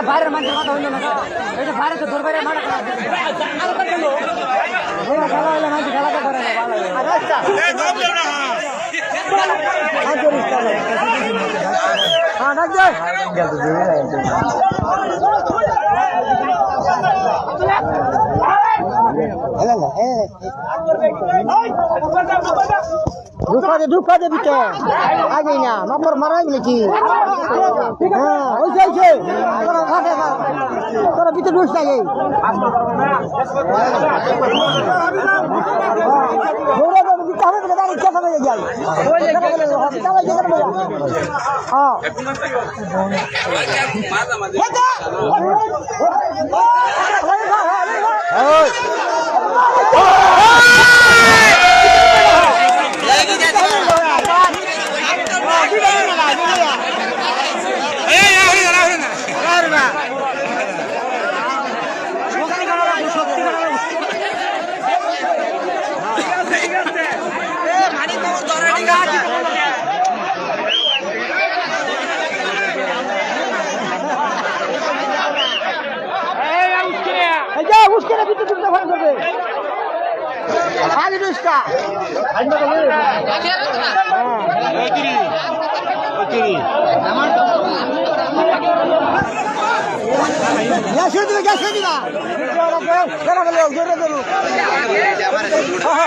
বাইরের মানুষের কথা হইল না এটা বাইরে তো দরবারে মারা খেলা হইলে মানুষ খেলাটা করে হ্যাঁ ডাক দে ঢুকা দে বিটা আগে না নম্বর মারাই নাকি হ্যাঁ ওইছে তোরা ভিতরে ঢুস লাগে उसके भी तो दफा कर दे आगे तो इसका क्या से दिला जरा बोलो जोर करो हां